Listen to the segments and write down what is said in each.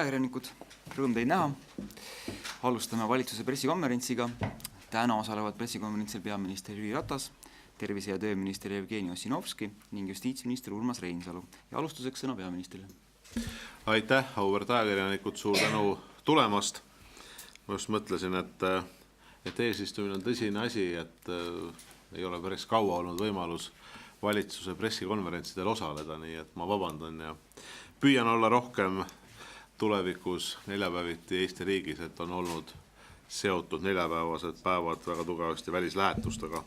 ajakirjanikud, rõõm teid näha. Alustame valitsuse pressikonverentsiga. Täna osalevad pressikonverentsil peaminister Jüri Ratas, tervise- ja tööminister Jevgeni Ossinovski ning justiitsminister Urmas Reinsalu. Ja alustuseks sõna peaministrile. Aitäh, auväärt ajakirjanikud, suur tänu tulemast. Ma just mõtlesin, et eesistumine on tõsine asi, et ei ole päris kaua olnud võimalus valitsuse pressikonverentsidel osaleda, nii et ma vabandan ja püüan olla rohkem tulevikus neljapäeviti Eesti riigis, et on olnud seotud neljapäevased päevad väga tugevasti välislähetustega.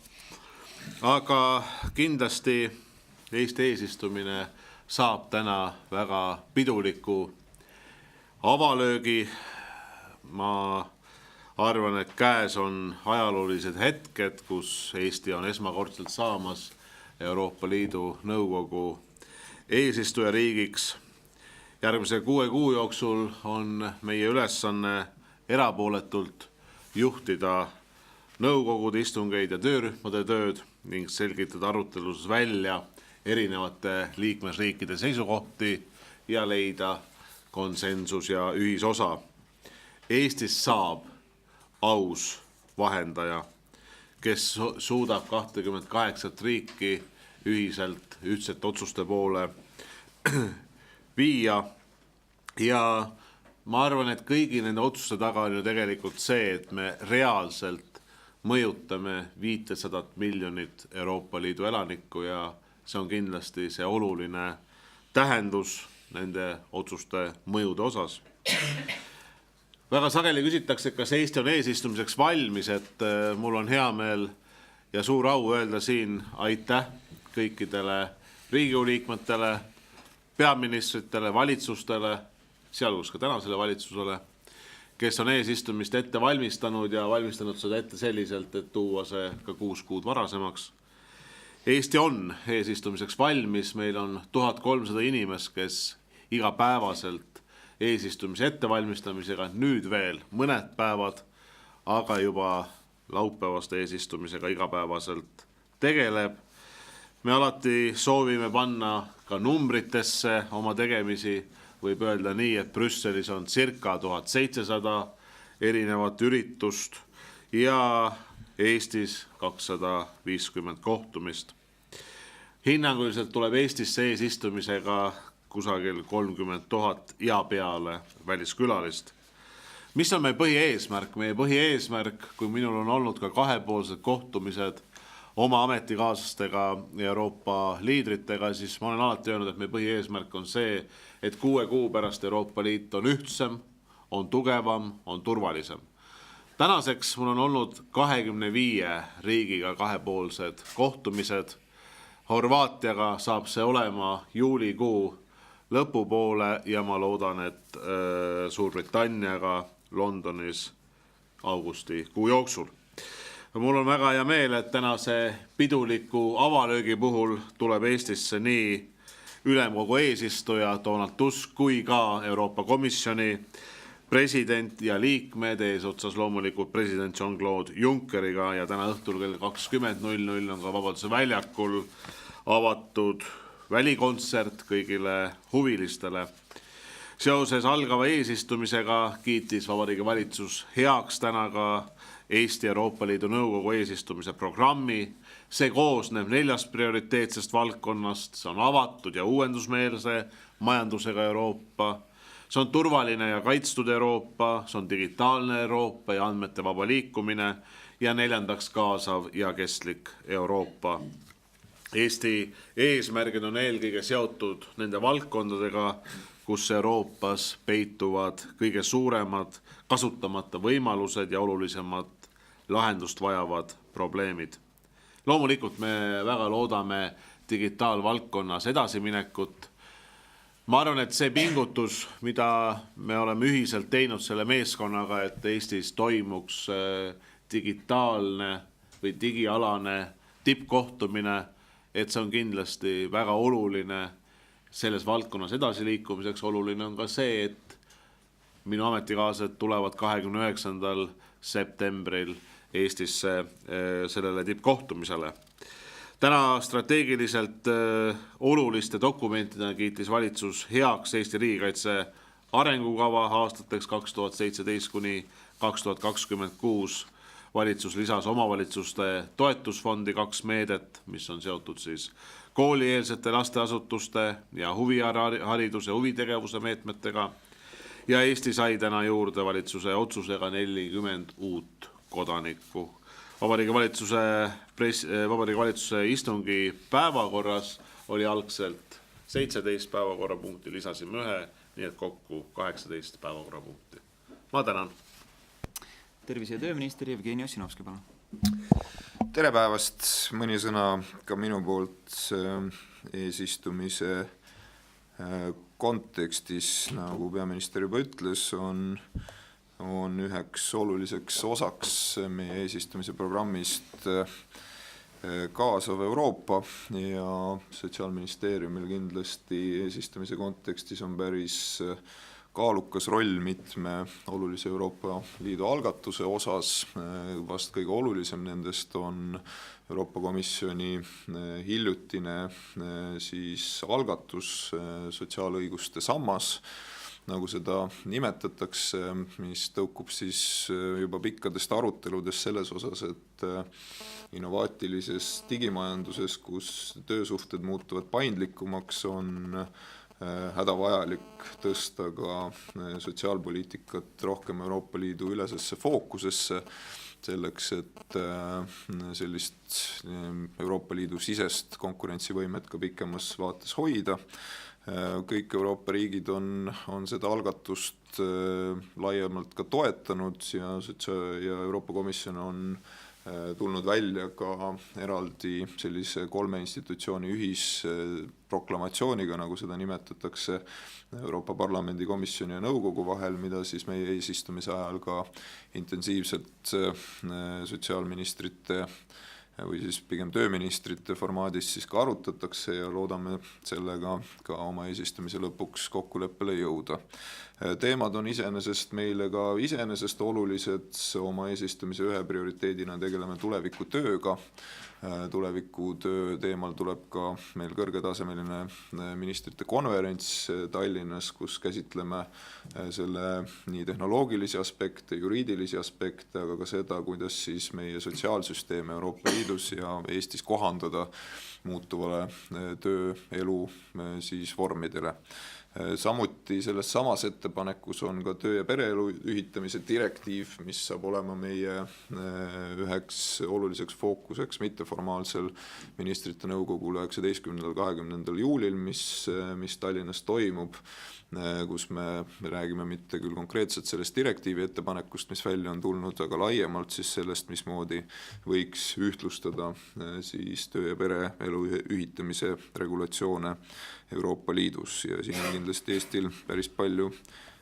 Aga kindlasti Eesti eesistumine saab täna väga piduliku avalöögi. Ma arvan, et käes on ajaloolised hetked, kus Eesti on esmakordselt saamas Euroopa Liidu Nõukogu eesistujariigiks. Järgmise 6 kuu jooksul on meie ülesanne erapooletult juhtida nõukogude istungeid ja töörühmade tööd ning selgitada arutelus välja erinevate liikmesriikide seisukohti ja leida konsensus ja ühisosa. Eestis saab aus vahendaja, kes suudab 28 riiki ühiselt ühtsete otsuste poole viia. Ja ma arvan, et kõigi nende otsuste taga on ju tegelikult see, et me reaalselt mõjutame 500 miljonit Euroopa Liidu elanikku ja see on kindlasti see oluline tähendus nende otsuste mõjude osas. Väga sageli küsitakse, kas Eesti on eesistumiseks valmis, et mul on hea meel ja suur au öelda siin aitäh kõikidele Riigikogu liikmetele, peaministritele, valitsustele, sealhulgas ka tänasele valitsusele, kes on eesistumist ette valmistanud ja valmistanud seda ette selliselt, et tuua see ka 6 kuud varasemaks. Eesti on eesistumiseks valmis, meil on 1300 inimest, kes igapäevaselt eesistumise ettevalmistamisega, nüüd veel mõned päevad, aga juba laupäevast eesistumisega igapäevaselt tegeleb. Me alati soovime panna ka numbritesse oma tegemisi, võib öelda nii, et Brüsselis on circa 1700 erinevat üritust ja Eestis 250 kohtumist. Hinnanguliselt tuleb Eestisse eesistumisega kusagil 30 000 ja peale väliskülalist. Mis on meie põhieesmärk? Meie põhieesmärk, kui minul on olnud ka kahepoolsed kohtumised oma ametikaaslastega Euroopa liidritega, siis ma olen alati öelnud, et meie põhieesmärk on see, et 6 kuu pärast Euroopa Liit on ühtsem, on tugevam, on turvalisem. Tänaseks mul on olnud 25 riigiga kahepoolsed kohtumised. Horvaatiaga saab see olema juulikuu lõpupoole ja ma loodan, et Suurbritanniaga Londonis augustikuu jooksul. Mul on väga hea meel, et tänase piduliku avalöögi puhul tuleb Eestisse nii ülemkogu eesistuja Donald Tusk kui ka Euroopa Komisjoni president ja liikmed, eesotsas loomulikult president Jean-Claude Junckeriga ja täna õhtul kell 20.00 on ka Vabaduse väljakul avatud välikontsert kõigile huvilistele. Seoses algava eesistumisega kiitis Vabariigi Valitsus heaks täna ka Eesti Euroopa Liidu Nõukogu eesistumise programmi. See koosneb 4 prioriteetsest valdkonnast. See on avatud ja uuendusmeelse majandusega Euroopa. See on turvaline ja kaitstud Euroopa. See on digitaalne Euroopa ja andmete vaba liikumine. Ja 4. kaasav ja kestlik Euroopa. Eesti eesmärgid on eelkõige seotud nende valdkondadega, kus Euroopas peituvad kõige suuremad kasutamata võimalused ja olulisemad lahendust vajavad probleemid. Loomulikult me väga loodame digitaalvaldkonnas edasiminekut. Ma arvan, et see pingutus, mida me oleme ühiselt teinud selle meeskonnaga, et Eestis toimuks digitaalne või digialane tippkohtumine, et see on kindlasti väga oluline selles valdkonnas edasiliikumiseks. Oluline on ka see, et minu ametikaaslased tulevad 29. septembril Eestisse sellele tippkohtumisele. Täna strateegiliselt oluliste dokumentidena kiitis valitsus heaks Eesti riigikaitse arengukava aastateks 2017 kuni 2026. Valitsus lisas omavalitsuste toetusfondi 2 meedet, mis on seotud siis koolieelsete lasteasutuste ja huvihariduse huvitegevuse meetmetega. Ja Eesti sai täna juurde valitsuse otsusega 40 uut kodanikku. Vabariigi Valitsuse istungi päevakorras oli algselt 17 päevakorrapunkti, lisasime ühe, nii et kokku 18 päevakorrapunkti. Ma tänan. Tervise- ja tööminister Jevgeni Ossinovski, palun. Tere päevast, mõni sõna ka minu poolt eesistumise kontekstis, nagu peaminister juba ütles, on üheks oluliseks osaks meie eesistumise programmist kaasav Euroopa ja Sotsiaalministeeriumil kindlasti eesistumise kontekstis on päris kaalukas roll mitme olulise Euroopa Liidu algatuse osas. Vast kõige olulisem nendest on Euroopa Komisjoni hiljutine algatus sotsiaalõiguste sammas, nagu seda nimetatakse, mis tõukub juba pikkadest aruteludest selles osas, et innovaatilises digimajanduses, kus töösuhted muutuvad paindlikumaks, on hädavajalik tõsta ka sotsiaalpoliitikat rohkem Euroopa Liidu ülesesse fookusesse, selleks, et sellist Euroopa Liidu sisest konkurentsivõimet ka pikemas vaates hoida. Kõik Euroopa riigid on seda algatust laiemalt ka toetanud ja Euroopa Komisjon on tulnud välja ka eraldi sellise 3 institutsiooni ühisproklamatsiooniga, nagu seda nimetatakse, Euroopa Parlamendi komisjoni ja nõukogu vahel, mida meie eesistumise ajal ka intensiivselt sotsiaalministrite või pigem tööministrite formaadis ka arutatakse ja loodame sellega ka oma eesistumise lõpuks kokkuleppele jõuda. Teemad on meile ka olulised, oma eesistumise ühe prioriteedina tegeleme tulevikutööga. Tulevikutöö teemal tuleb ka meil kõrgetasemeline ministrite konverents Tallinnas, kus käsitleme selle nii tehnoloogilisi aspekte, juriidilisi aspekte, aga ka seda, kuidas meie sotsiaalsüsteeme Euroopa Liidus ja Eestis kohandada muutuvale tööelu vormidele. Samuti selles samas ettepanekus on ka töö- ja pereelu ühitamise direktiiv, mis saab olema meie üheks oluliseks fookuseks mitteformaalsel ministrite nõukogul 19.–20. juulil, mis Tallinnas toimub, kus me räägime mitte küll konkreetselt sellest direktiivi ettepanekust, mis välja on tulnud, aga laiemalt sellest, mismoodi võiks ühtlustada töö- ja pereelu ühitamise regulatsioone Euroopa Liidus ja siin on kindlasti Eestil päris palju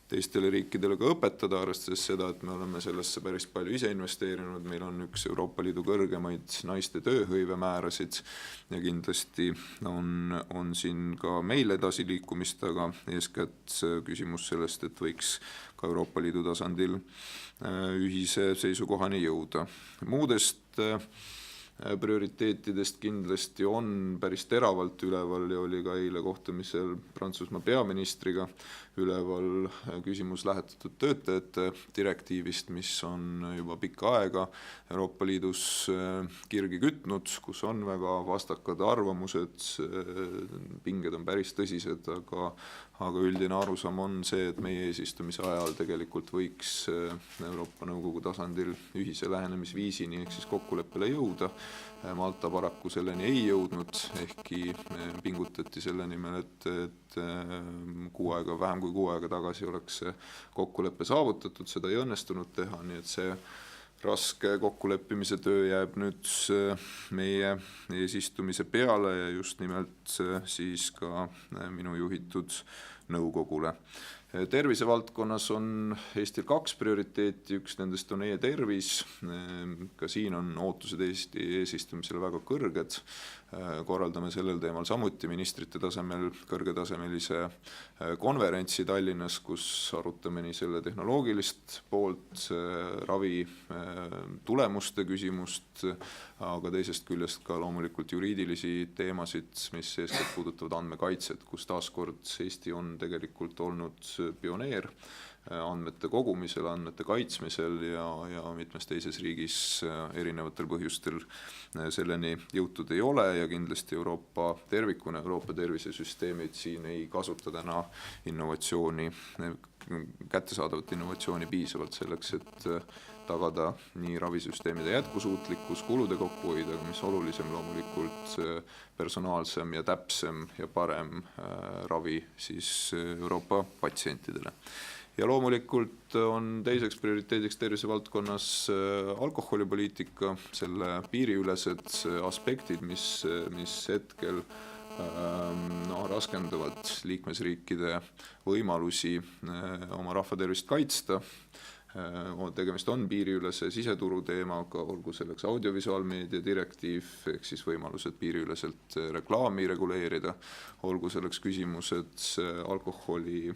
teistele riikidele ka õpetada, arvestades seda, et me oleme sellesse päris palju ise investeerinud, meil on üks Euroopa Liidu kõrgemaid naiste tööhõivemäärasid ja kindlasti on siin ka meil edasiliikumist, aga eeskätt küsimus sellest, et võiks ka Euroopa Liidu tasandil ühise seisukohani jõuda. Muudest prioriteetidest kindlasti on päris teravalt üleval ja oli ka eile kohtumisel Prantsusmaa peaministriga üleval küsimus lähetatud töötajate direktiivist, mis on juba pikka aega Euroopa Liidus kirgi kütnud, kus on väga vastakad arvamused, pinged on päris tõsised, aga üldine arusaam on see, et meie eesistumise ajal tegelikult võiks Euroopa Nõukogu tasandil ühise lähenemisviisini ehk kokkuleppele jõuda. Malta paraku selleni ei jõudnud, ehkki pingutati selle nimel, et vähem kui kuu aega tagasi oleks see kokkulepe saavutatud, seda ei õnnestunud teha, nii et see raske kokkuleppimise töö jääb nüüd meie eesistumise peale ja just nimelt ka minu juhitud nõukogule. Tervisevaldkonnas on Eestil 2 prioriteeti, üks nendest on e-tervis, ka siin on ootused Eesti eesistumisele väga kõrged. korraldame sellel teemal samuti ministrite tasemel kõrgetasemelise konverentsi Tallinnas, kus arutame nii selle tehnoloogilist poolt, ravi tulemuste küsimust, aga teisest küljest ka loomulikult juriidilisi teemasid, mis eeskätt puudutavad andmekaitset, kus taaskord Eesti on tegelikult olnud pioneer andmete kogumisel, andmete kaitsmisel ja mitmes teises riigis erinevatel põhjustel selleni jõutud ei ole ja kindlasti Euroopa tervikuna, Euroopa tervisesüsteemid siin ei kasuta täna kättesaadavat innovatsiooni piisavalt selleks, et tagada nii ravisüsteemide jätkusuutlikkus, kulude kokkuhoid, aga mis olulisem loomulikult personaalsem ja täpsem ja parem ravi siis Euroopa patsientidele. Ja loomulikult on teiseks prioriteediks tervisevaldkonnas alkoholipoliitika, selle piiriülesed aspektid, mis hetkel raskendavad liikmesriikide võimalusi oma rahvatervist kaitsta. Tegemist on piiriülese siseturu teemaga, olgu selleks audiovisuaalmeedia direktiiv, ehk siis võimalused piiriüleselt reklaami reguleerida, olgu selleks küsimused alkoholi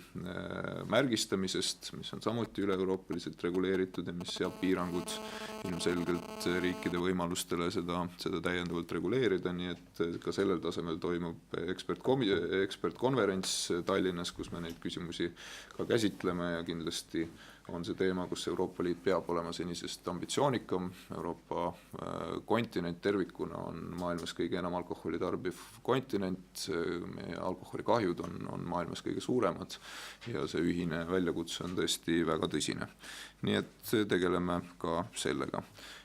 märgistamisest, mis on samuti üle-euroopaliselt reguleeritud ja mis seab piirangud ilmselgelt riikide võimalustele seda täiendavalt reguleerida, nii et ka sellel tasemel toimub ekspertkonverents Tallinnas, kus me neid küsimusi ka käsitleme ja kindlasti on see teema, kus Euroopa Liit peab olema senisest ambitsioonikam. Euroopa kontinent tervikuna on maailmas kõige enam alkoholi tarbiv kontinent, meie alkoholikahjud on maailmas kõige suuremad ja see ühine väljakutse on tõesti väga tõsine. Nii et tegeleme ka sellega.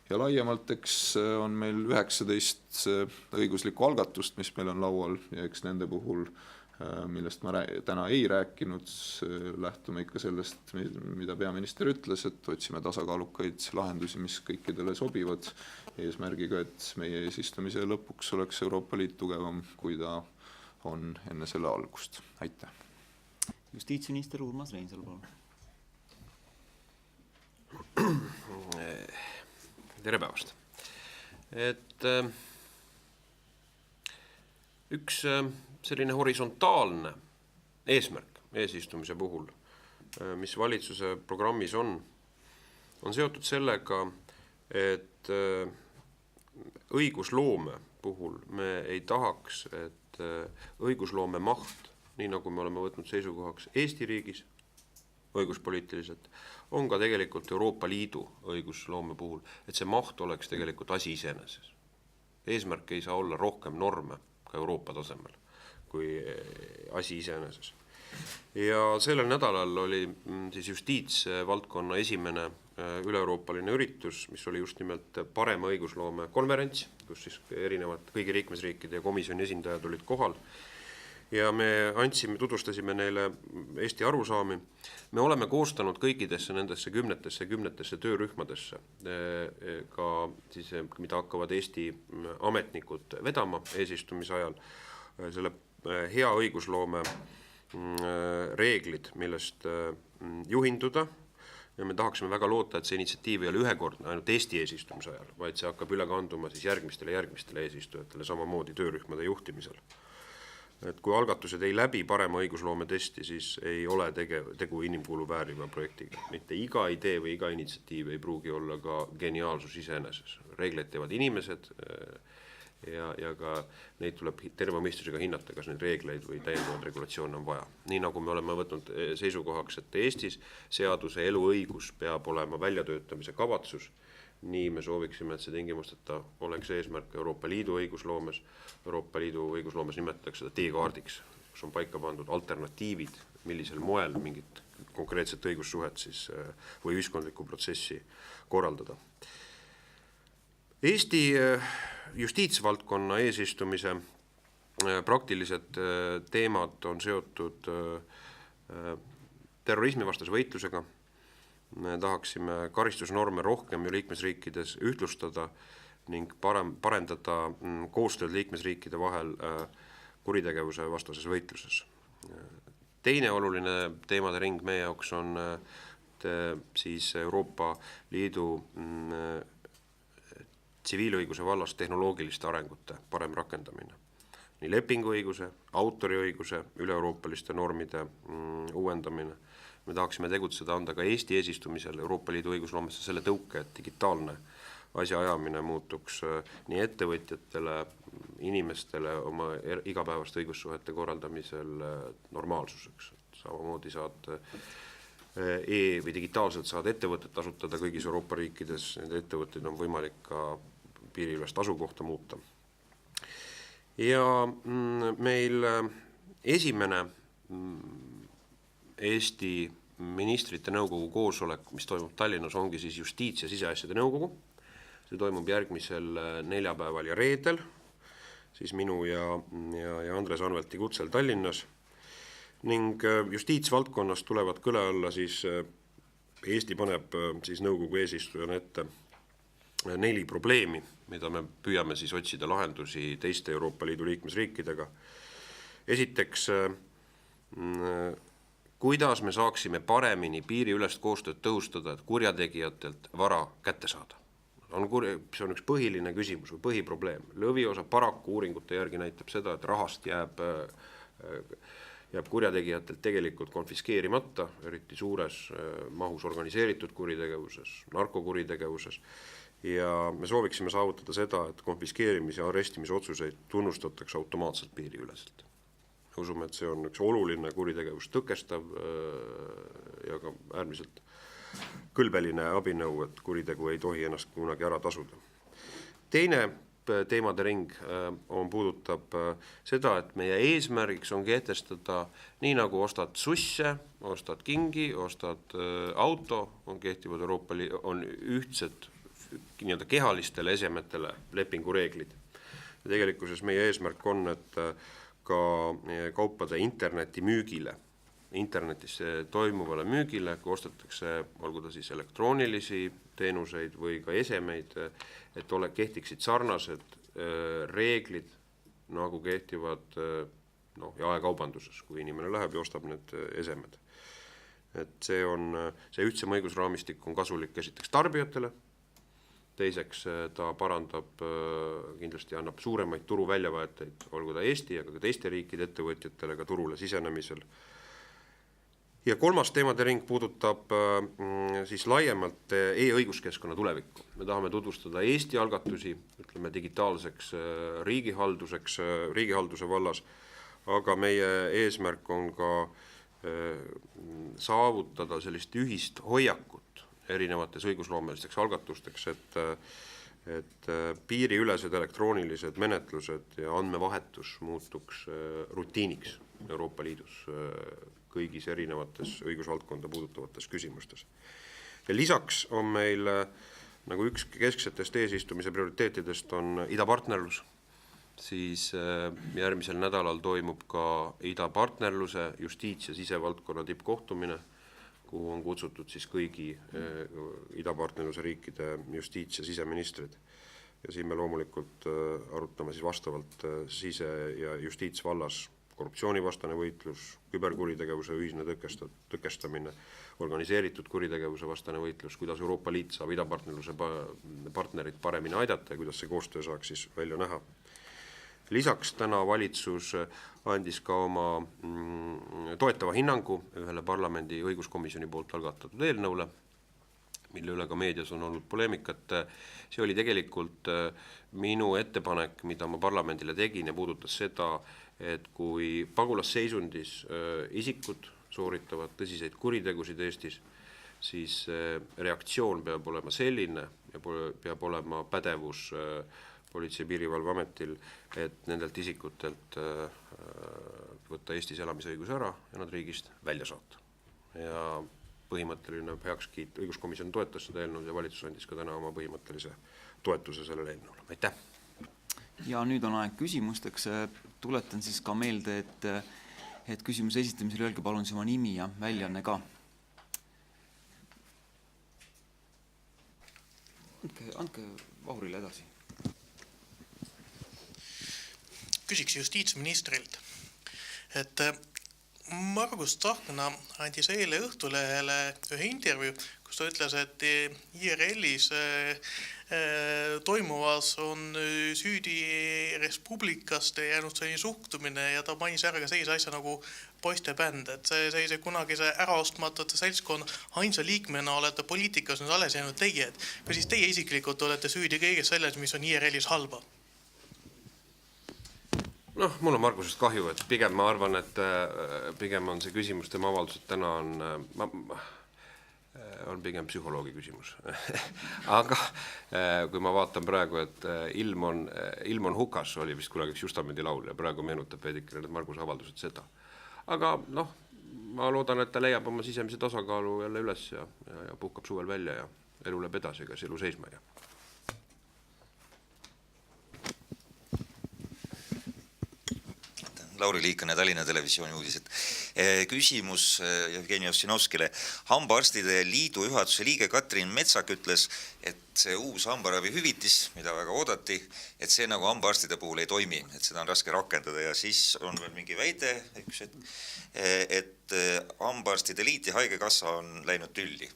Ja laiemalt, eks on meil 19 õiguslikku algatust, mis meil on laual ja eks nende puhul millest ma täna ei rääkinud, lähtume ikka sellest, mida peaminister ütles, et otsime tasakaalukaid lahendusi, mis kõikidele sobivad, eesmärgiga, et meie eesistumise lõpuks oleks Euroopa Liit tugevam, kui ta on enne selle algust. Aitäh! Justiitsminister Urmas Reinsalu, Tere päevast! Üks selline horisontaalne eesmärk eesistumise puhul, mis valitsuse programmis on seotud sellega, et õigusloome puhul me ei tahaks, et õigusloome maht, nii nagu me oleme võtnud seisukohaks Eesti riigis õiguspoliitiliselt, on ka tegelikult Euroopa Liidu õigusloome puhul, et see maht oleks tegelikult asi iseeneses. Eesmärk ei saa olla rohkem norme ka Euroopa tasemel kui asi iseeneses. Ja sellel nädalal oli siis justiitsvaldkonna esimene üle-euroopaline üritus, mis oli just nimelt parema õigusloome konverents, kus siis kõigi liikmesriikide ja komisjoni esindajad olid kohal. Ja me tutvustasime neile Eesti arusaami. Me oleme koostanud kõikidesse nendesse kümnetesse töörühmadesse, ka siis, mida hakkavad Eesti ametnikud vedama eesistumise ajal, selle hea õigusloome reeglid, millest juhinduda. Ja me tahaksime väga loota, et see initsiatiiv ei ole ühekordne ainult Eesti eesistumise ajal, vaid see hakkab üle kanduma siis järgmistele eesistujatele samamoodi töörühmade juhtimisel. Et kui algatused ei läbi parema õigusloome testi, siis ei ole tegu inimkuulu vääriva projektiga. Mitte iga idee või iga initsiatiiv ei pruugi olla ka geniaalsus iseeneses. Reegleid teevad inimesed ja ka neid tuleb terve mõistusega hinnata, kas neid reegleid või täiendavaid regulatsioone on vaja. Nii nagu me oleme võtnud seisukohaks, et Eestis seaduse eluõigus peab olema väljatöötamise kavatsus, nii me sooviksime, et see tingimusteta oleks eesmärk Euroopa Liidu õigusloomes. Euroopa Liidu õigusloomes nimetatakse seda teekaardiks, kus on paika pandud alternatiivid, millisel moel mingit konkreetset õigussuhet siis, või ühiskondlikku protsessi korraldada. Eesti justiitsvaldkonna eesistumise praktilised teemad on seotud terrorismivastase võitlusega. Me tahaksime karistusnorme rohkem ju liikmesriikides ühtlustada ning parendada koostööd liikmesriikide vahel kuritegevuse vastases võitluses. Teine oluline teemade ring meie jaoks on siis Euroopa Liidu tsiviilõiguse vallas tehnoloogiliste arengute parem rakendamine. Nii lepinguõiguse, autoriõiguse, üle-euroopaliste normide uuendamine. Me tahaksime tegutseda, anda ka Eesti eesistumisel Euroopa Liidu õigusloomesse selle tõuke, et digitaalne asjaajamine muutuks nii ettevõtjatele, inimestele oma igapäevaste õigussuhete korraldamisel normaalsuseks. Samamoodi saad või digitaalselt saad ettevõtet asutada kõigis Euroopa riikides, need ettevõtteid on võimalik ka piiriülest asukohta muuta. Ja meil esimene Eesti ministrite nõukogu koosolek, mis toimub Tallinnas, ongi siis justiits- ja siseasjade nõukogu. See toimub järgmisel neljapäeval ja reedel, siis minu ja Andres Anvelti kutsel Tallinnas. Ning justiitsvaldkonnas tulevad kõle alla siis Eesti paneb siis nõukogu eesistujana ette 4 probleemi, mida me püüame siis otsida lahendusi teiste Euroopa Liidu liikmesriikidega. Esiteks, kuidas me saaksime paremini piiriülest koostööd tõhustada, et kurjategijatelt vara kätte saada. See on üks põhiline küsimus või põhiprobleem. Lõviosa paraku uuringute järgi näitab seda, et rahast jääb kurjategijatelt tegelikult konfiskeerimata, eriti suures mahus organiseeritud kuritegevuses, narkokuritegevuses. Ja me sooviksime saavutada seda, et konfiskeerimise ja arestimise otsuseid tunnustatakse automaatselt piiriüleselt. Usume, et see on üks oluline kuritegevust tõkestav ja ka äärmiselt kõlbeline abinõu, et kuritegu ei tohi ennast kunagi ära tasuda. Teine teemade ring puudutab seda, et meie eesmärgiks on kehtestada nii nagu ostad susse, ostad kingi, ostad auto, kehtivad Euroopa Liidu, on ühtsed nii-öelda kehalistele esemetele lepingureeglid. Ja tegelikkuses meie eesmärk on, et ka kaupade interneti müügile, internetis toimuvale müügile, kui ostetakse, olgu ta siis elektroonilisi teenuseid või ka esemeid, et kehtiksid sarnased reeglid, nagu kehtivad jaekaubanduses, kui inimene läheb ja ostab need esemed. Et see ühtsem õigusraamistik on kasulik esiteks tarbijatele, teiseks ta parandab, kindlasti annab suuremaid turu väljavõeteid, olgu ta Eesti, aga ka teiste riikide ettevõtjatele ka turule sisenemisel. Ja kolmas teemade ring puudutab siis laiemalt e-õiguskeskkonna tulevikku. Me tahame tutvustada Eesti algatusi, ütleme digitaalseks riigihalduse vallas, aga meie eesmärk on ka saavutada sellist ühist hoiakut erinevates õigusloomelisteks algatusteks, et piiriülesed elektroonilised menetlused ja andmevahetus muutuks rutiiniks Euroopa Liidus kõigis erinevates õigusvaldkonda puudutavates küsimustes. Ja lisaks on meil nagu üks kesksetest eesistumise prioriteetidest on idapartnerlus, siis järgmisel nädalal toimub ka idapartnerluse justiits- ja sisevaldkonna tippkohtumine, kuhu on kutsutud siis kõigi idapartnerluse riikide justiits- ja siseministrid. Ja siin me loomulikult arutame siis vastavalt sise- ja justiitsvallas korruptsioonivastane võitlus, küberkuritegevuse ühisne tõkestamine, organiseeritud kuritegevuse vastane võitlus, kuidas Euroopa Liit saab idapartnerluse partnerid paremini aidata ja kuidas see koostöö saaks siis välja näha. Lisaks täna valitsus andis ka oma toetava hinnangu ühele parlamendi õiguskomisjoni poolt algatatud eelnõule, mille üle ka meedias on olnud poleemikat. See oli tegelikult minu ettepanek, mida ma parlamendile tegin ja puudutas seda, et kui pagulasseisundis isikud sooritavad tõsiseid kuritegusid Eestis, siis reaktsioon peab olema selline ja peab olema pädevus Politsei- ja Piirivalveametil, et nendelt isikutelt võtta Eestis elamisõigus ära ja nad riigist välja saata. Ja põhimõtteline heakskiit, õiguskomisjon toetas seda eelnõu ja valitsus andis ka täna oma põhimõttelise toetuse sellele eelnõule. Aitäh! Ja nüüd on aeg küsimusteks. Tuletan siis ka meelde, et küsimuse esitamisel öelge palun oma nimi ja väljanne ka. Andke Vahurile edasi. Küsiks justiitsministrilt, et Margus Tsahkna andis eile Õhtulehele ühe intervjuu, kus ta ütles, et IRL-is toimuvas on süüdi Respublikaste jäänud selline suhtumine ja ta mainis ära ka sellise asja nagu poistebänd, et sellise kunagise äraostmatute seltskonna ainsa liikmena olete poliitikas nüüd alles jäänud teie, et ka siis teie isiklikult olete süüdi kõiges selles, mis on IRL-is halba? Noh, mul on Margusest kahju, et pigem ma arvan, et pigem on see küsimus, tema avaldused täna on pigem psühholoogi küsimus. Aga kui ma vaatan praegu, et ilm on hukas, oli vist kunagi üks Justamendi laul ja praegu meenutab veidikene need Marguse avaldused seda. Aga noh, ma loodan, et ta leiab oma sisemise tasakaalu jälle üles ja puhkab suvel välja ja elu läheb edasi, ega elu seisma ja. Lauri Liikane, Tallinna Televisiooni uudised. Küsimus Jevgeni Ossinovskile. Hambaarstide liidu juhatuse liige Katrin Metsak ütles, et see uus hambaravi hüvitis, mida väga oodati, et see nagu hambaarstide puhul ei toimi, et seda on raske rakendada ja siis on veel mingi väide, et hambaarstide liit ja haigekassa on läinud tülli.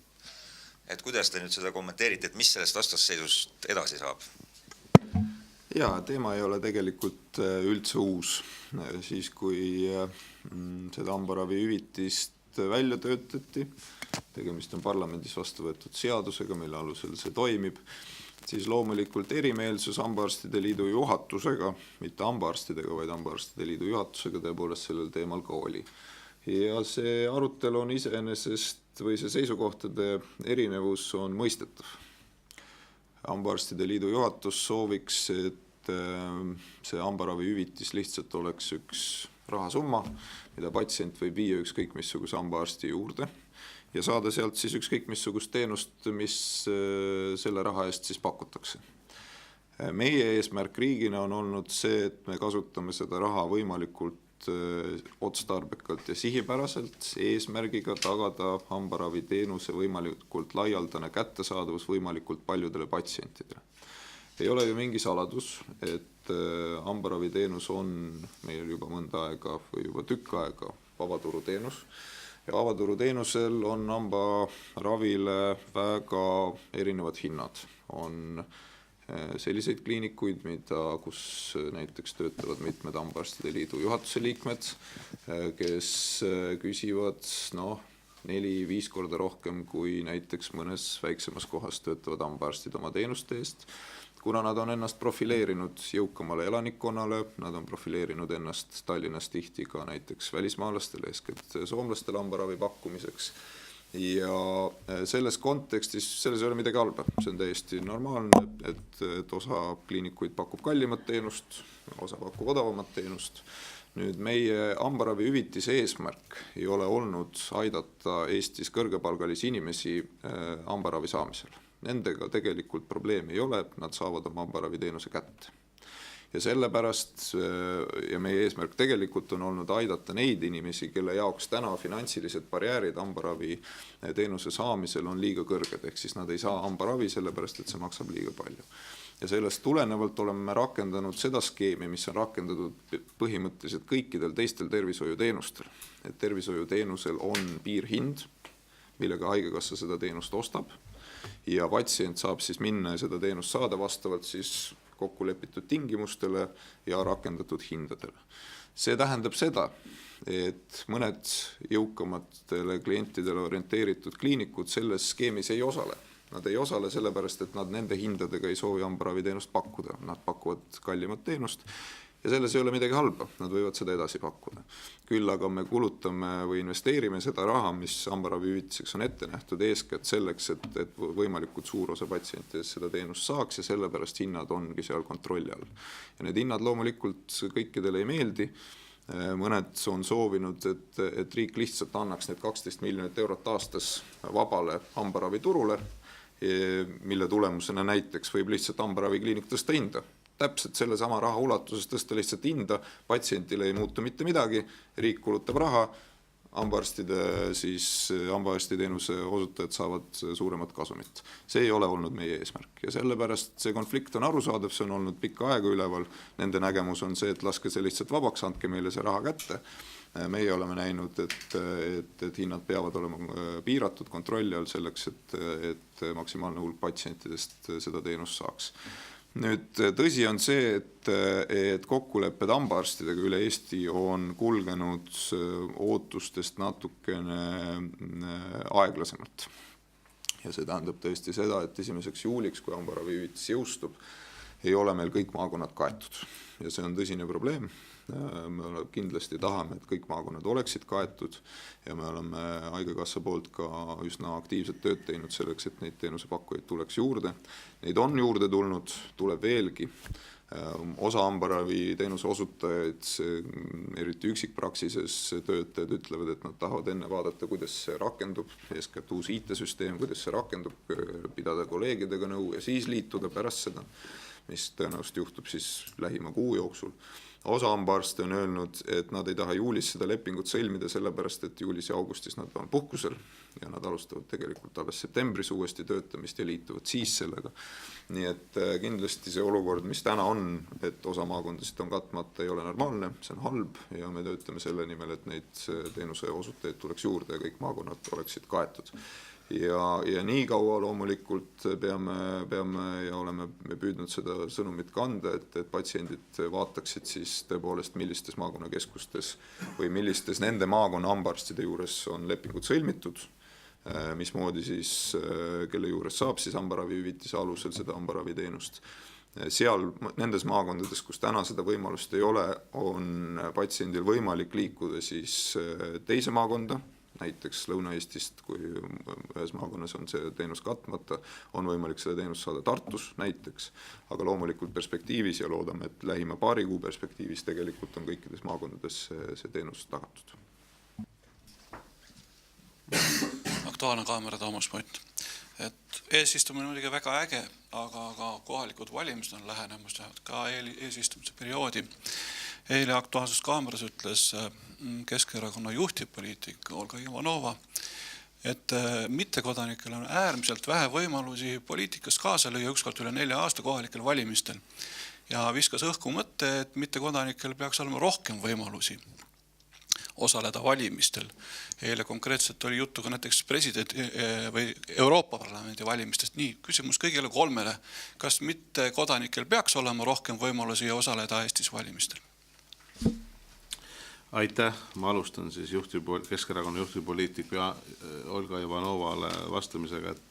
Et kuidas te nüüd seda kommenteerite, et mis sellest vastasseisust edasi saab? Jaa, teema ei ole tegelikult üldse uus. Siis kui seda hambaravi hüvitist välja töötati, tegemist on parlamendis vastu võetud seadusega, mille alusel see toimib, siis loomulikult erimeelsus hambaarstide liidu juhatusega, mitte hambaarstidega, vaid hambaarstide liidu juhatusega tõepoolest sellel teemal ka oli. Ja see arutelu on iseenesest või see seisukohtade erinevus on mõistetav. Hambaarstide liidu juhatus sooviks, et see hambaravi hüvitis lihtsalt oleks üks rahasumma, mida patsient võib viia ükskõik missuguse hambaarsti juurde ja saada sealt siis ükskõik missugust teenust, mis selle raha eest siis pakutakse. Meie eesmärk riigina on olnud see, et me kasutame seda raha võimalikult otstarbekalt ja sihipäraselt eesmärgiga tagada hambaravi teenuse võimalikult laialdane kättesaadavus võimalikult paljudele patsientidele. Ei ole ju mingi saladus, et hambaravi teenus on meil juba mõnda aega või juba tükk aega vabaturu teenus ja vabaturu teenusel on hambaravile väga erinevad hinnad. On selliseid kliinikuid, kus näiteks töötavad mitmed hambaarstide liidu juhatuse liikmed, kes küsivad 4-5 korda rohkem kui näiteks mõnes väiksemas kohas töötavad hambaarstid oma teenuste eest, kuna nad on ennast profileerinud jõukamale elanikkonnale, nad on profileerinud ennast Tallinnas tihti ka näiteks välismaalastele, eeskätt soomlastele hambaravi pakkumiseks. Ja selles kontekstis, selles ei ole midagi halba, see on täiesti normaalne, et osa kliinikuid pakub kallimat teenust, osa pakub odavamat teenust. Nüüd meie hambaravi hüvitise eesmärk ei ole olnud aidata Eestis kõrgepalgalisi inimesi hambaravi saamisel. Nendega tegelikult probleemi ei ole, nad saavad oma hambaravi teenuse kätte. Ja sellepärast ja meie eesmärk tegelikult on olnud aidata neid inimesi, kelle jaoks täna finantsilised barjäärid hambaravi teenuse saamisel on liiga kõrged, ehk siis nad ei saa hambaravi sellepärast, et see maksab liiga palju. Ja sellest tulenevalt oleme rakendanud seda skeemi, mis on rakendatud põhimõtteliselt kõikidel teistel tervishoiuteenustel. Et tervishoiuteenusel on piirhind, millega haigekassa seda teenust ostab ja patsient saab siis minna ja seda teenust saada vastavalt siis kokku lepitud tingimustele ja rakendatud hindadele. See tähendab seda, et mõned jõukamatele klientidele orienteeritud kliinikud selles skeemis ei osale. Nad ei osale sellepärast, et nad nende hindadega ei soovi hambaraviteenust pakkuda. Nad pakuvad kallimat teenust ja selles ei ole midagi halba. Nad võivad seda edasi pakkuda. Küll aga me kulutame või investeerime seda raha, mis hambaravihüvitiseks on ette nähtud eeskätt selleks, et võimalikult suur osa patsientidest seda teenust saaks ja sellepärast hinnad ongi seal kontrolli all. Ja need hinnad loomulikult kõikidele ei meeldi. Mõned on soovinud, et riik lihtsalt annaks need 12 miljonit eurot aastas vabale hambaraviturule, mille tulemusena näiteks võib lihtsalt hambaravikliinik tõsta hinda. Täpselt selle sama raha ulatuses tõsta lihtsalt hinda, patsientile ei muutu mitte midagi, riik kulutab raha, hambaarstiteenuse osutajad saavad suuremat kasumit. See ei ole olnud meie eesmärk ja sellepärast see konflikt on arusaadav, see on olnud pikka aega üleval. Nende nägemus on see, et laske see lihtsalt vabaks, andke meile see raha kätte. Meie oleme näinud, et hinnad peavad olema piiratud kontrolli all selleks, et maksimaalne hulk patsientidest seda teenust saaks. Nüüd tõsi on see, et kokkulepped hambaarstidega üle Eesti on kulgenud ootustest natukene aeglasemalt. Ja see tähendab tõesti seda, et 1. juuliks, kui hambaravihüvitis jõustub, ei ole meil kõik maakonnad kaetud. Ja see on tõsine probleem. Me kindlasti tahame, et kõik maakonnad oleksid kaetud ja me oleme Haigekassa poolt ka üsna aktiivselt tööd teinud selleks, et neid teenusepakkujaid tuleks juurde. Neid on juurde tulnud, tuleb veelgi. Osa hambaravi teenuse osutajaid, eriti üksikpraksises töötajad ütlevad, et nad tahavad enne vaadata, kuidas see rakendub, eeskätt uus IT-süsteem, kuidas see rakendub, pidada kolleegidega nõu ja siis liituda pärast seda, mis tõenäoliselt juhtub siis lähima kuu jooksul. Osa hambaarste on öelnud, et nad ei taha juulis seda lepingut sõlmida, sellepärast et juulis ja augustis nad on puhkusel ja nad alustavad tegelikult alles septembris uuesti töötamist ja liituvad siis sellega. Nii et kindlasti see olukord, mis täna on, et osa maakondasid on katmata, ei ole normaalne, see on halb ja me töötame selle nimel, et neid teenuse osutajaid tuleks juurde ja kõik maakonnad oleksid kaetud. Ja nii kaua loomulikult peame ja oleme püüdnud seda sõnumit kanda, et patsiendid vaataksid siis tõepoolest, millistes maakonnakeskustes või millistes nende maakonna hambaarstide juures on lepingud sõlmitud, mismoodi siis, kelle juures saab siis hambaravihüvitise alusel seda hambaraviteenust. Seal nendes maakondades, kus täna seda võimalust ei ole, on patsiendil võimalik liikuda siis teise maakonda, näiteks Lõuna-Eestist, kui ühes maakonnas on see teenus katmata, on võimalik seda teenust saada Tartus näiteks, aga loomulikult perspektiivis ja loodame, et lähima paari kuu perspektiivis tegelikult on kõikides maakondades see teenus tagatud. Aktuaalne kaamera Toomas Pott. Et eesistumine on muidugi väga äge, aga kohalikud valimised on lähenemas ka eesistumise perioodi. Eile Aktuaalses kaameras ütles Keskerakonna juhtivpoliitik Olga Ivanova, et mittekodanikel on äärmiselt vähe võimalusi poliitikas kaasa lüüa ükskord üle 4 aasta kohalikel valimistel ja viskas õhku mõtte, et mittekodanikel peaks olema rohkem võimalusi osaleda valimistel. Eile konkreetselt oli juttu ka näiteks president või Euroopa Parlamendi valimistest. Nii, küsimus kõigile 3. Kas mittekodanikel peaks olema rohkem võimalusi osaleda Eestis valimistel? Aitäh, ma alustan siis Keskerakonna juhtivpoliitiku Olga Ivanovale vastamisega, et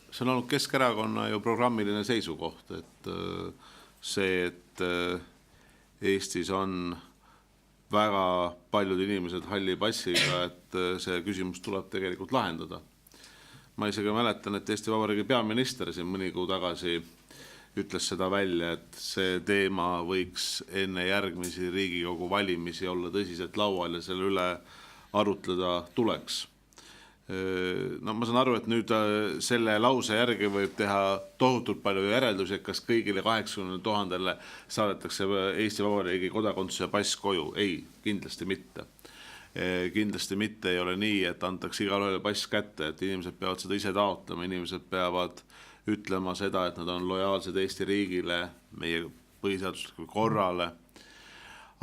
see on olnud Keskerakonna ju programmiline seisukoht, et see, et Eestis on väga paljud inimesed halli passiga, et see küsimus tuleb tegelikult lahendada. Ma isegi mäletan, et Eesti Vabariigi peaminister siin mõni kuu tagasi ütles seda välja, et see teema võiks enne järgmisi Riigikogu valimisi olla tõsiselt laual ja selle üle arutleda tuleks. No, ma saan aru, et nüüd selle lause järgi võib teha tohutult palju järeldusi, et kas kõigile 80 000 saadetakse Eesti Vabariigi kodakondsuse pass koju. Ei, kindlasti mitte. Kindlasti mitte ei ole nii, et antakse igal ühele pass kätte, et inimesed peavad seda ise taotlema, inimesed peavad ütlema seda, et nad on lojaalsed Eesti riigile, meie põhiseaduslikule korrale.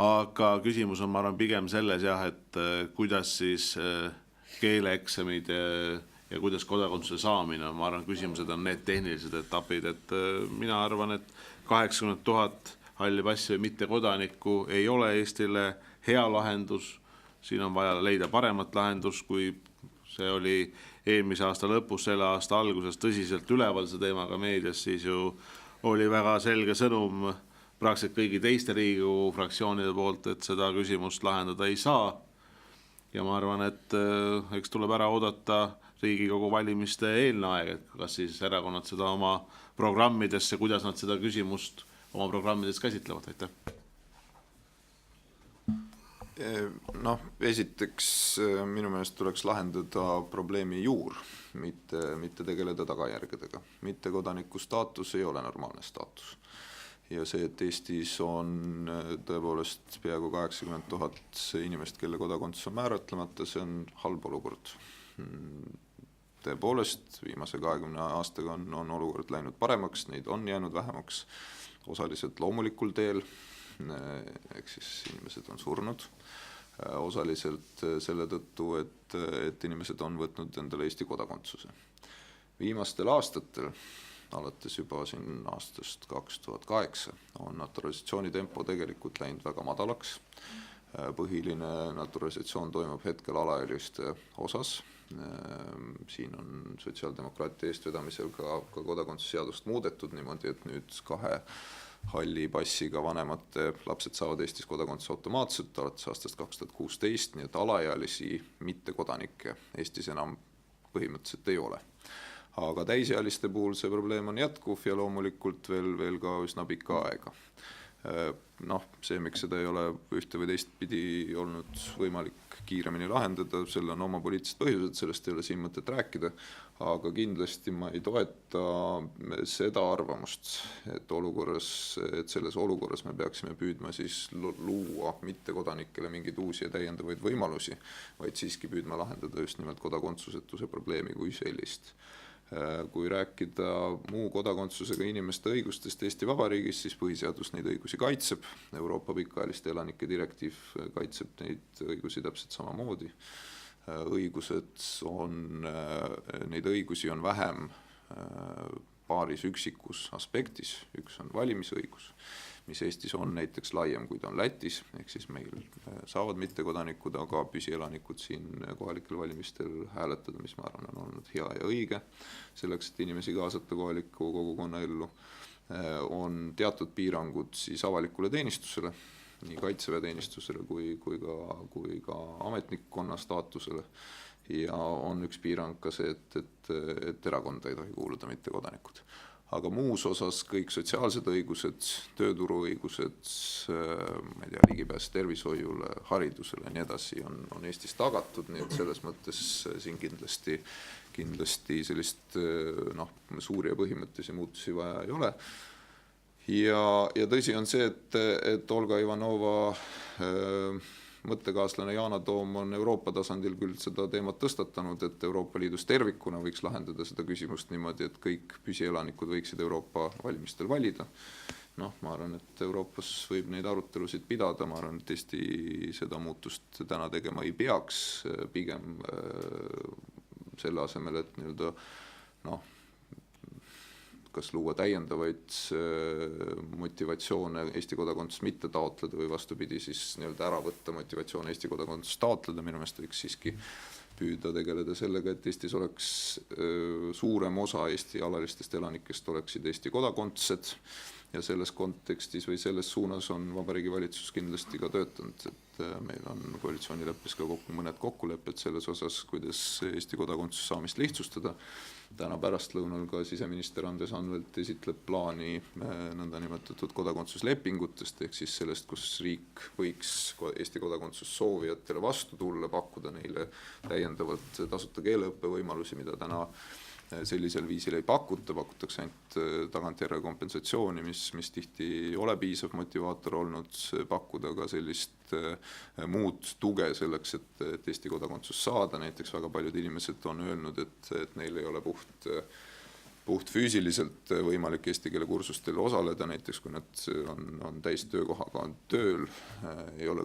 Aga küsimus on, ma arvan, pigem selles, et kuidas siis keeleeksamid ja kuidas kodakondsuse saamine, ma arvan, küsimused on need tehnilised etapid, et mina arvan, et 80 000 halli passi või mitte kodanikku ei ole Eestile hea lahendus, siin on vaja leida paremat lahendus, kui see oli eelmise aasta lõpus, selle aasta alguses tõsiselt üleval see teemaga meedias, siis ju oli väga selge sõnum praktiliselt kõigi teiste Riigikogu fraktsioonide poolt, et seda küsimust lahendada ei saa. Ja ma arvan, et eks tuleb ära oodata Riigikogu valimiste eelne aeg, et kas siis erakonnad seda oma programmidesse, kuidas nad seda küsimust oma programmides käsitlevad. Aitäh. No, esiteks minu meelest tuleks lahendada probleemi juur, mitte tegeleda tagajärgedega. Mitte kodaniku staatus ei ole normaalne staatus. ja see, et Eestis on tõepoolest peaaegu 80 000 inimest, kelle kodakondsus on määratlemata, see on halb olukord. Tõepoolest, viimase 20 aastaga on olukord läinud paremaks, neid on jäänud vähemaks, osaliselt loomulikul teel, ehk siis inimesed on surnud, osaliselt selle tõttu, et inimesed on võtnud endale Eesti kodakondsuse. Viimastel aastatel, alates juba siin aastast 2008, on naturalisatsiooni tempo tegelikult läinud väga madalaks. Põhiline naturalisatsioon toimub hetkel alaealiste osas. Siin on sotsiaaldemokraatia eestvedamisel ka kodakondsusseadust muudetud niimoodi, et nüüd 2 halli passiga vanemate lapsed saavad Eestis kodakondsus automaatselt alates aastast 2016, nii et alaealisi mittekodanikke Eestis enam põhimõtteliselt ei ole. Aga täisealiste puhul see probleem on jätkuv ja loomulikult veel ka üsna pikka aega. See, miks seda ei ole ühte või teist pidi olnud võimalik kiiremini lahendada, selle on oma poliitilised põhjused, sellest ei ole siin mõtet rääkida, aga kindlasti ma ei toeta seda arvamust, et selles olukorras me peaksime püüdma siis luua mittekodanikele mingeid uusi ja täiendavaid võimalusi, vaid siiski püüdma lahendada just nimelt kodakondsusetuse probleemi kui sellist. Kui rääkida muu kodakondsusega inimeste õigustest Eesti Vabariigis, siis põhiseadus neid õigusi kaitseb, Euroopa pikaajaliste elanike direktiiv kaitseb neid õigusi täpselt samamoodi. Neid õigusi on vähem paaris üksikus aspektis, üks on valimisõigus, mis Eestis on näiteks laiem, kui ta on Lätis, ehk siis meil saavad mittekodanikud, aga püsielanikud siin kohalikel valimistel hääletada, mis ma arvan on olnud hea ja õige, selleks, et inimesi kaasata kohaliku kogukonna ellu, on teatud piirangud siis avalikule teenistusele, nii kaitseväeteenistusele kui ka ametnikkonna staatusele, ja on üks piirang ka see, et erakonda ei tohi kuuluda mittekodanikud. Aga muus osas kõik sotsiaalsed õigused, tööturuõigused, ligipääs tervishoiule, haridusele ja nii edasi on Eestis tagatud, nii et selles mõttes siin kindlasti sellist suuri ja põhimõttelisi muutusi vaja ei ole. Ja tõsi on see, et Olga Ivanova mõttekaaslane Yana Toom on Euroopa tasandil küll seda teemat tõstatanud, et Euroopa Liidus tervikuna võiks lahendada seda küsimust niimoodi, et kõik püsielanikud võiksid Euroopa valimistel valida. Ma arvan, et Euroopas võib neid arutelusid pidada, ma arvan, et Eesti seda muutust täna tegema ei peaks, pigem selle asemel, et kas luua täiendavaid motivatsioone Eesti kodakondsust mitte taotleda või vastupidi siis ära võtta motivatsioone Eesti kodakondsust taotleda, minu meelest võiks siiski püüda tegeleda sellega, et Eestis oleks suurem osa Eesti alalistest elanikest oleksid Eesti kodakondsed ja selles kontekstis või selles suunas on Vabariigi Valitsus kindlasti ka töötanud, et meil on koalitsioonileppes ka mõned kokkulepped selles osas, kuidas Eesti kodakondsuse saamist lihtsustada. Täna pärastlõunal ka siseminister Andres Anvelt esitleb plaani nõndanimetatud kodakondsuslepingutest ehk siis sellest, kus riik võiks Eesti kodakondsust soovijatele vastu tulla, pakkuda neile täiendavalt tasuta keeleõppe võimalusi, mida täna sellisel viisil ei pakuta, pakutakse ainult tagantjärele kompensatsiooni, mis tihti ei ole piisav motivaator olnud, pakkuda ka sellist muud tuge selleks, et Eesti kodakondsus saada. Näiteks väga paljud inimesed on öelnud, et neil ei ole puht füüsiliselt võimalik eesti keele kursustel osaleda, näiteks kui nad on täistöökohaga tööl, ei ole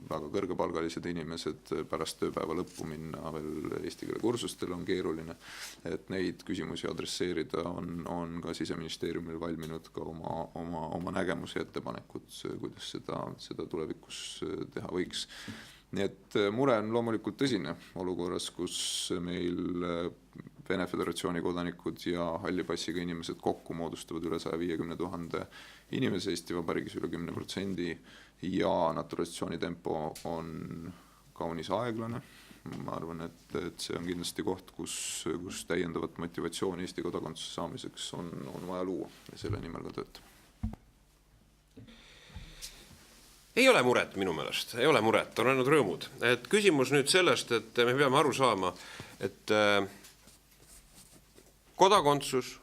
väga kõrgepalgalised inimesed, pärast tööpäeva lõppu minna veel eesti keele kursustele on keeruline, et neid küsimusi adresseerida on ka Siseministeeriumil valminud ka oma nägemusi ja ettepanekud, kuidas seda tulevikus teha võiks. Nii et mure on loomulikult tõsine olukorras, kus meil Vene Föderatsiooni kodanikud ja halli passiga inimesed kokku moodustavad üle 150 000 inimese, Eesti Vabariigis üle 10% ja naturalisatsiooni tempo on kaunis aeglane. Ma arvan, et see on kindlasti koht, kus täiendavat motivatsiooni Eesti kodakondsuse saamiseks on vaja luua ja selle nimel ka töötama. Ei ole muret minu meelest, ei ole muret, on ainult rõõmud. Et küsimus nüüd sellest, et me peame aru saama, et kodakondsus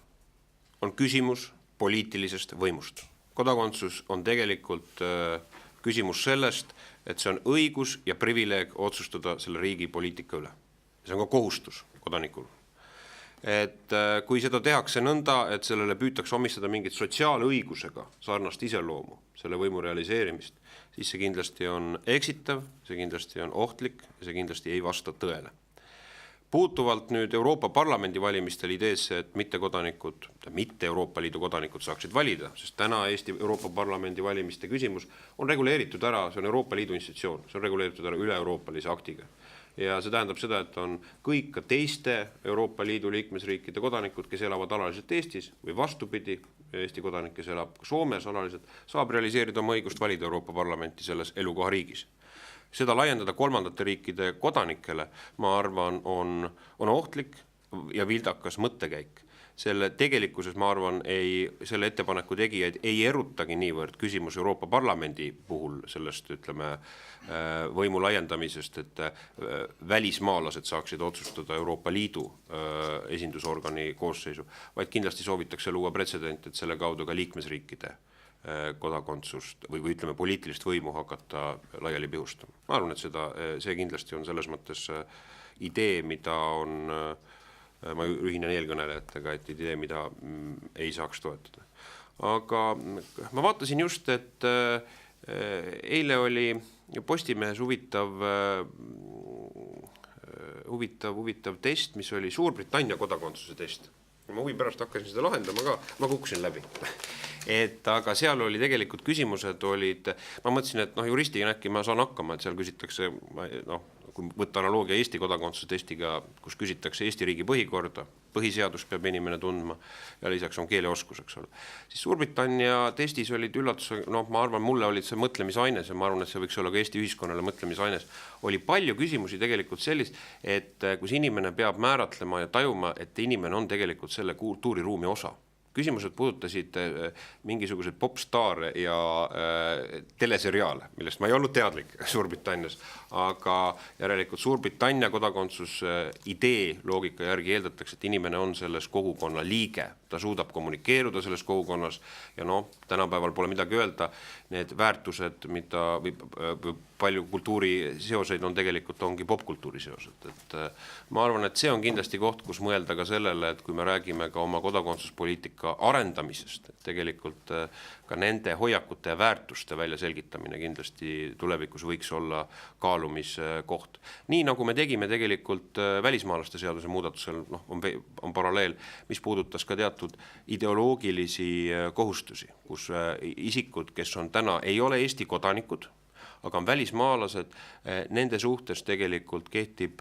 on küsimus poliitilisest võimust. kodakondsus on tegelikult küsimus sellest, et see on õigus ja privileeg otsustada selle riigi poliitika üle. See on ka kohustus kodanikul. Et kui seda tehakse nõnda, et sellele püütakse omistada mingit sotsiaalõigusega sarnast iseloomu, selle võimu realiseerimist, siis see kindlasti on eksitav, see kindlasti on ohtlik ja see kindlasti ei vasta tõele. Puutuvalt nüüd Euroopa Parlamendi valimistel ideesse, et mitte Euroopa Liidu kodanikud saaksid valida, sest täna Eesti Euroopa Parlamendi valimiste küsimus on reguleeritud ära, see on Euroopa Liidu institutsioon, see on reguleeritud ära üle-euroopalise aktiga. Ja see tähendab seda, et on kõik ka teiste Euroopa Liidu liikmesriikide kodanikud, kes elavad alaliselt Eestis või vastupidi, Eesti kodanik, kes elab Soomes alaliselt, saab realiseerida oma õigust valida Euroopa Parlamenti selles elukohariigis. Seda laiendada kolmandate riikide kodanikele, ma arvan, on ohtlik ja vildakas mõttekäik. Selle tegelikkuses, ma arvan, selle ettepaneku tegijaid ei erutagi niivõrd küsimus Euroopa Parlamendi puhul sellest, ütleme, võimu laiendamisest, et välismaalased saaksid otsustada Euroopa Liidu esindusorgani koosseisu, vaid kindlasti soovitakse luua pretsedent, et selle kaudu ka liikmesriikide kodakondsust või ütleme poliitilist võimu hakata laiali pihustama. Ma arvan, et see kindlasti on selles mõttes idee, mida on, ma ühinen eelkõnelejatega, et idee, mida ei saaks toetada. Aga ma vaatasin just, et eile oli Postimehes huvitav test, mis oli Suurbritannia kodakondsuse test. Ma huvi pärast hakkasin seda lahendama ka, ma kukkusin läbi. Aga seal oli tegelikult küsimused olid, ma mõtlesin, et juristina äkki ma saan hakkama, et seal küsitakse, kui võtta analoogia Eesti kodakondsuse testiga, kus küsitakse Eesti riigi põhikorda, põhiseadus peab inimene tundma ja lisaks on keeleoskus, eks ole. Siis Suurbritannia testis olid üllatus, ma arvan, mulle olid see mõtlemisaines ja ma arvan, et see võiks olla ka Eesti ühiskonnale mõtlemisaines. Oli palju küsimusi tegelikult sellist, et kus inimene peab määratlema ja tajuma, et inimene on tegelikult selle kultuuriruumi osa. Küsimused puudutasid mingisuguseid popstaare ja teleseriaale, millest ma ei olnud teadlik Suurbritannias, aga järelikult Suurbritannia kodakondsus idee loogika järgi eeldatakse, et inimene on selles kogukonna liige, ta suudab kommunikeeruda selles kogukonnas ja tänapäeval pole midagi öelda, need väärtused, mida või palju kultuuriseoseid on tegelikult ongi popkultuuri seosed. Et ma arvan, et see on kindlasti koht, kus mõelda ka sellele, et kui me räägime ka oma kodakondsuspoliitika arendamisest, et tegelikult ka nende hoiakute ja väärtuste välja selgitamine kindlasti tulevikus võiks olla kaalumiskoht. Nii nagu me tegime tegelikult välismaalaste seaduse muudatusel, on paralleel, mis puudutas ka teatud ideoloogilisi kohustusi, kus isikud, kes on täna, ei ole Eesti kodanikud, aga on välismaalased, nende suhtes tegelikult kehtib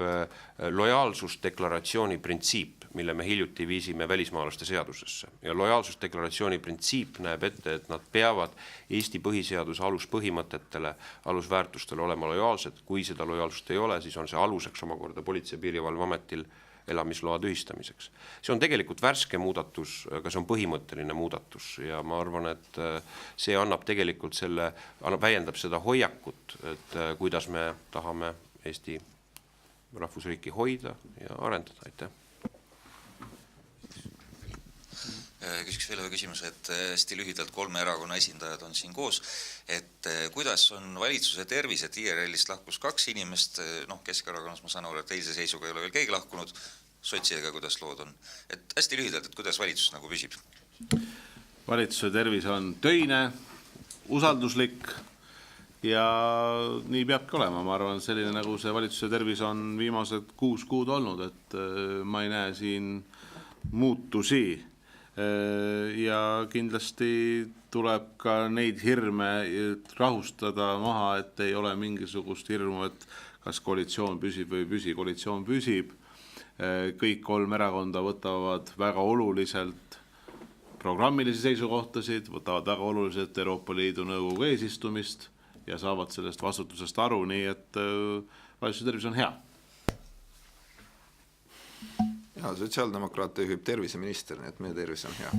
lojaalsusdeklaratsiooni printsiip, mille me hiljuti viisime välismaalaste seadusesse. Ja lojaalsusdeklaratsiooni printsiip näeb ette, et nad peavad Eesti põhiseaduse aluspõhimõtetele, alusväärtustele olema lojaalsed. Kui seda lojaalsust ei ole, siis on see aluseks omakorda Politsei- ja Piirivalveametil elamisloa tühistamiseks. See on tegelikult värske muudatus, aga see on põhimõtteline muudatus ja ma arvan, et see annab tegelikult väljendab seda hoiakut, et kuidas me tahame Eesti rahvusriiki hoida ja arendada. Aitäh. Küsiks veel ühe küsimuse, et hästi lühidalt 3 erakonna esindajad on siin koos, et kuidas on valitsuse tervis, et IRL-ist lahkus 2 inimest, Keskerakonnas ma saan aru, et eilse seisuga ei ole veel keegi lahkunud, sotsidega kuidas lood on, et hästi lühidalt, et kuidas valitsus nagu püsib? Valitsuse tervis on töine, usalduslik ja nii peabki olema, ma arvan, selline nagu see valitsuse tervis on viimased 6 kuud olnud, et ma ei näe siin muutusi. Ja kindlasti tuleb ka neid hirme rahustada maha, et ei ole mingisugust hirmu, et kas koalitsioon püsib või ei püsi. Koalitsioon püsib, kõik 3 erakonda võtavad väga oluliselt programmilisi seisukohtasid, võtavad väga oluliselt Euroopa Liidu nõukogu eesistumist ja saavad sellest vastutusest aru, nii et valitsuse tervis on hea. Ja, sotsiaaldemokraate juhib terviseminister, nii et meie tervis on hea.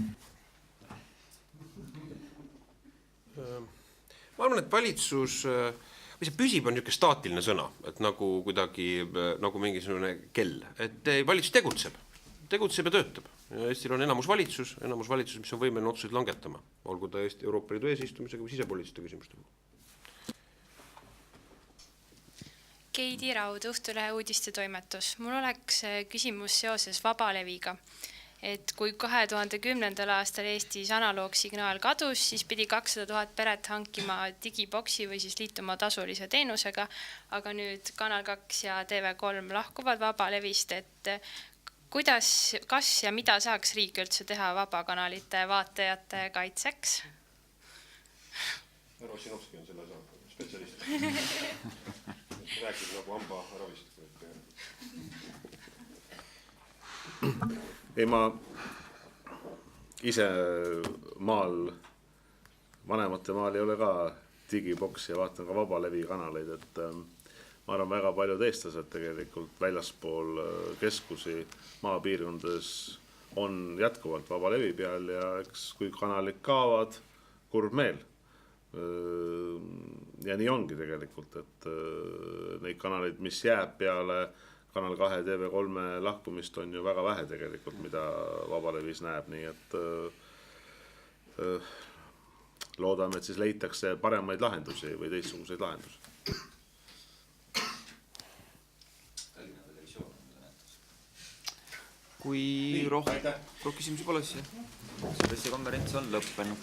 Ma arvan, et valitsus, või see püsib on niisugune staatiline sõna, et nagu kuidagi nagu mingisugune kell, et valitsus tegutseb ja töötab. Ja Eestil on enamusvalitsus, mis on võimeline otsuseid langetama, olgu ta Eesti Euroopa Liidu eesistumisega või sisepoliitiliste küsimustega. Keidi Raud, Õhtulehe uudistetoimetus. Mul oleks küsimus seoses vabaleviga. Et kui 2010. aastal Eestis analoogsignaal kadus, siis pidi 200 000 peret hankima digiboksi või siis liituma tasulise teenusega, aga nüüd Kanal 2 ja TV3 lahkuvad vabalevist, et kas ja mida saaks riik üldse teha vabakanalite vaatajate kaitseks? Härra Ossinovski on selle spetsialist. Rääkib nagu hambaravist. Ei, ma ise vanemate maal ei ole ka digiboksi ja vaatan ka vabalevi kanaleid, et ma arvan, väga paljud eestlased tegelikult väljaspool keskusi maapiirkondades on jätkuvalt vabalevi peal ja eks kui kanalid kaovad, kurb meel. Ja nii ongi tegelikult, et neid kanaleid, mis jääb peale Kanal 2 TV3 lahkumist on ju väga vähe tegelikult, mida vabalevis näeb, nii et loodame, et siis leitakse paremaid lahendusi või teistsuguseid lahendusi. Kui rohkem küsimusi pole, siis pressikonverents on lõppenud.